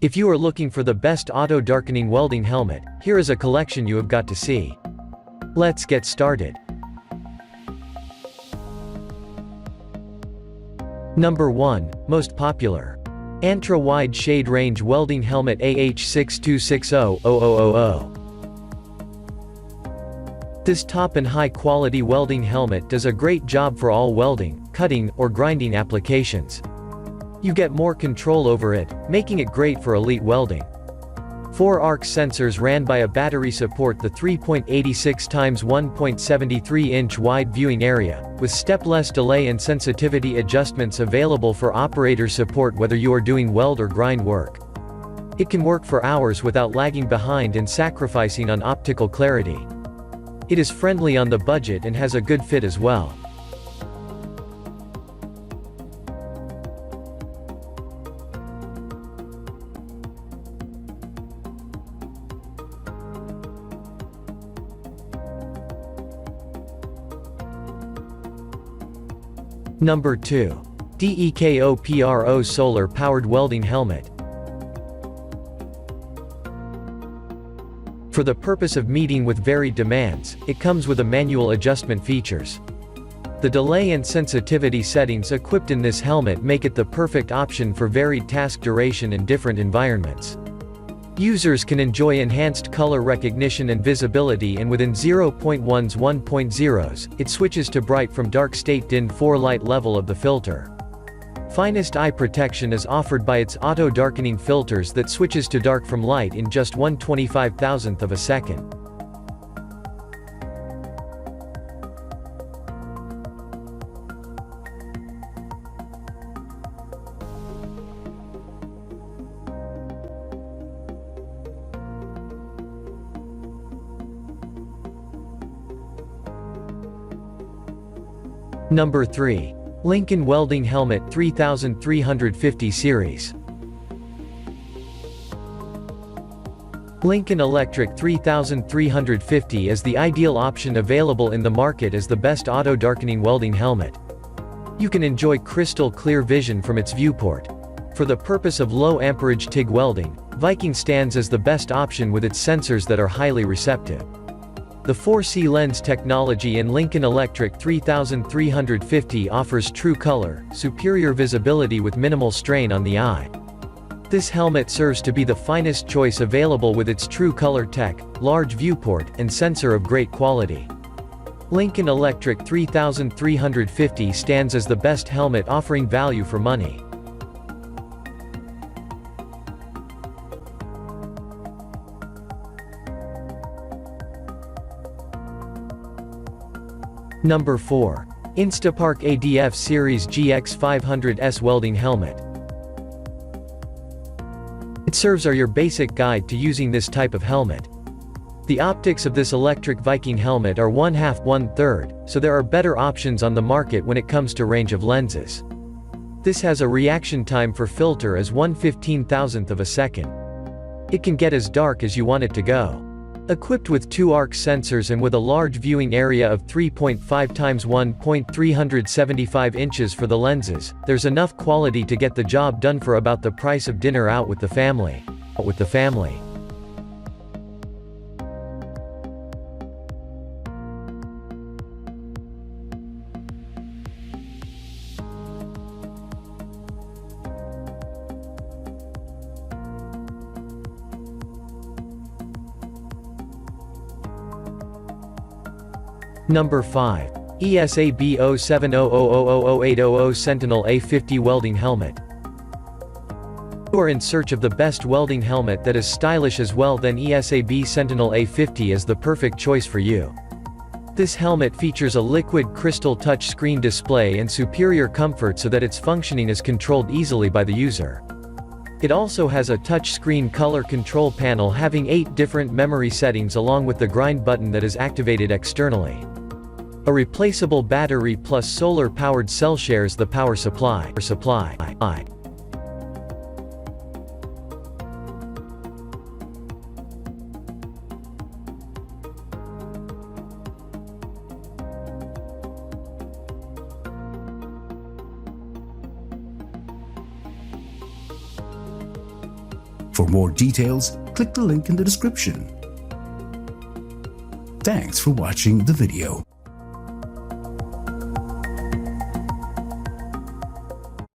If you are looking for the best auto darkening welding helmet, here is a collection you have got to see. Let's get started. Number 1, most popular. Antra Wide Shade Range Welding Helmet AH6260-0000. This top and high quality welding helmet does a great job for all welding, cutting, or grinding applications. You get more control over it, making it great for elite welding. 4 arc sensors ran by a battery support the 3.86 x 1.73 inch wide viewing area, with step-less delay and sensitivity adjustments available for operator support whether you are doing weld or grind work. It can work for hours without lagging behind and sacrificing on optical clarity. It is friendly on the budget and has a good fit as well. Number 2. DEKOPRO Solar Powered Welding Helmet. For the purpose of meeting with varied demands, it comes with a manual adjustment features. The delay and sensitivity settings equipped in this helmet make it the perfect option for varied task duration and different environments. Users can enjoy enhanced color recognition and visibility, and within 0.1's 1.0's, it switches to bright from dark state DIN 4 light level of the filter. Finest eye protection is offered by its auto darkening filters that switches to dark from light in just 1/25,000th of a second. Number 3. Lincoln Welding Helmet 3350 Series. Lincoln Electric 3350 is the ideal option available in the market as the best auto darkening welding helmet. You can enjoy crystal clear vision from its viewport. For the purpose of low amperage TIG welding, Viking stands as the best option with its sensors that are highly receptive. The 4C lens technology in Lincoln Electric 3350 offers true color, superior visibility with minimal strain on the eye. This helmet serves to be the finest choice available with its true color tech, large viewport, and sensor of great quality. Lincoln Electric 3350 stands as the best helmet offering value for money. Number 4. Instapark ADF Series GX500S Welding Helmet. It serves as your basic guide to using this type of helmet. The optics of this electric Viking helmet are 1/2, 1/3, so there are better options on the market when it comes to range of lenses. This has a reaction time for filter as 1/15,000th of a second. It can get as dark as you want it to go. Equipped with 2 arc sensors and with a large viewing area of 3.5 x 1.375 inches for the lenses, there's enough quality to get the job done for about the price of dinner out with the family. Number 5. ESAB 0700000800 Sentinel A50 Welding Helmet. If you are in search of the best welding helmet that is stylish as well, then ESAB Sentinel A50 is the perfect choice for you. This helmet features a liquid crystal touchscreen display and superior comfort so that its functioning is controlled easily by the user. It also has a touchscreen color control panel having 8 different memory settings along with the grind button that is activated externally. A replaceable battery plus solar-powered cell shares the power supply. For more details, click the link in the description. Thanks for watching the video.